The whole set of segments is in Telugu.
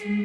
తర్వాత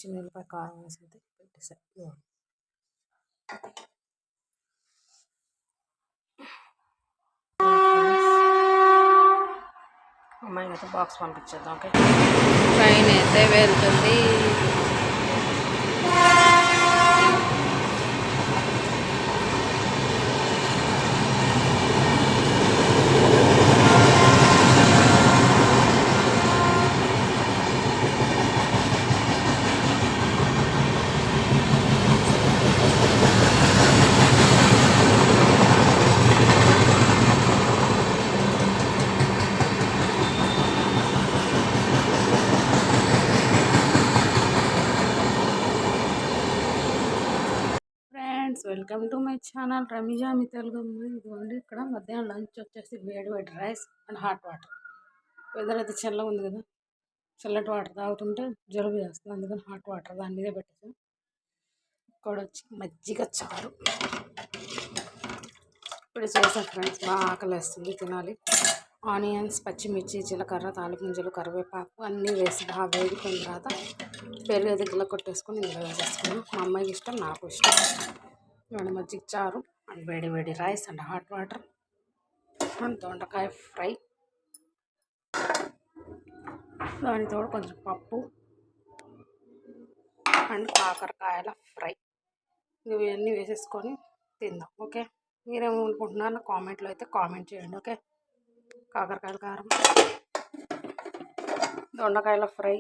చిన్న ఉల్లిపాయ కారం వేసి పెట్టేసాను. అమ్మాయిని అయితే బాక్స్ పంపించేద్దాం. ఓకే, ట్రైన్ అయితే వెళ్తుంది. Welcome to my channel Rameeza మీ తెలుగు. ఇదిగోండి, ఇక్కడ మధ్యాహ్నం లంచ్ వచ్చేసి వేడి వేడి rice and hot water. Weather అయితే చల్లగా ఉంది కదా, చల్లటి వాటర్ తాగుతుంటే జలుబు చేస్తుంది, అందుకని హాట్ వాటర్ దాని మీదే పెట్టేసాను. ఇక్కడ వచ్చి మజ్జిగ చారు ఇప్పుడు చేసాను ఫ్రెండ్స్. బాగా ఆకలి వేస్తుంది, తినాలి. ఆనియన్స్, పచ్చిమిర్చి, జీలకర్ర, తాలింపు గింజలు, కరివేపాకు అన్నీ వేసి బాగా వేగిపోయిన తర్వాత పెరుగు అయితే గిల్ల కొట్టేసుకొని ఇందులో వేసేసుకున్నాను. మా అమ్మాయికి ఇష్టం, నాకు ఇష్టం. ఇవన్నీ మజ్జిగ చారు అండ్ వేడి వేడి rice and hot water and దొండకాయ ఫ్రై, దానితో కొంచెం పప్పు అండ్ కాకరకాయల ఫ్రై. ఇవన్నీ వేసేసుకొని తిందాం. ఓకే, మీరేమనుకుంటున్నారో కామెంట్లో అయితే కామెంట్ చేయండి. ఓకే, కాకరకాయల కారం, దొండకాయల ఫ్రై,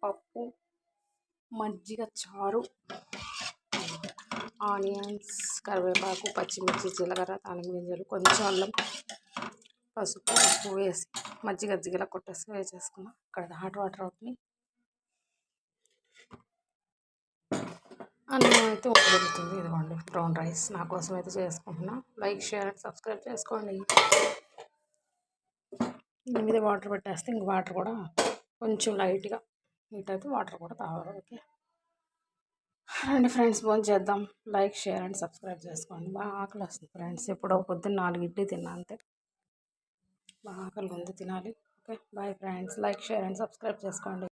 పప్పు, మజ్జిగ చారు, ఆనియన్స్, కరివేపాకు, పచ్చిమిర్చి, జీలకర్ర, తాలింపు గింజలు, కొంచెం అల్లం, పసుపు, ఉప్పు వేసి మజ్జిగ జిగల కొట్టేసి వేసేసుకున్నాం. ఇక్కడ హాట్ వాటర్ అవుతుంది. అన్నం అయితే ఉడకబెడుతుంది. ఇదిగోండి బ్రౌన్ రైస్ నా కోసం అయితే చేసుకుంటున్నా. లైక్, షేర్ అండ్ సబ్స్క్రైబ్ చేసుకోండి. దీని మీద వాటర్ పెట్టేస్తే ఇంక వాటర్ కూడా కొంచెం లైట్గా హీట్ అయితే వాటర్ కూడా తాగాలి. ఓకే రండి ఫ్రెండ్స్, భోజనం చేద్దాం. లైక్, షేర్ అండ్ సబ్స్క్రైబ్ చేసుకోండి. బాగా ఆకలి వస్తుంది ఫ్రెండ్స్. ఎప్పుడో పొద్దున్న 4 ఇడ్లీ తిన్నా అంతే. బాగా ఆకలి ఉంది, తినాలి. Okay bye friends, like, share and subscribe చేసుకోండి.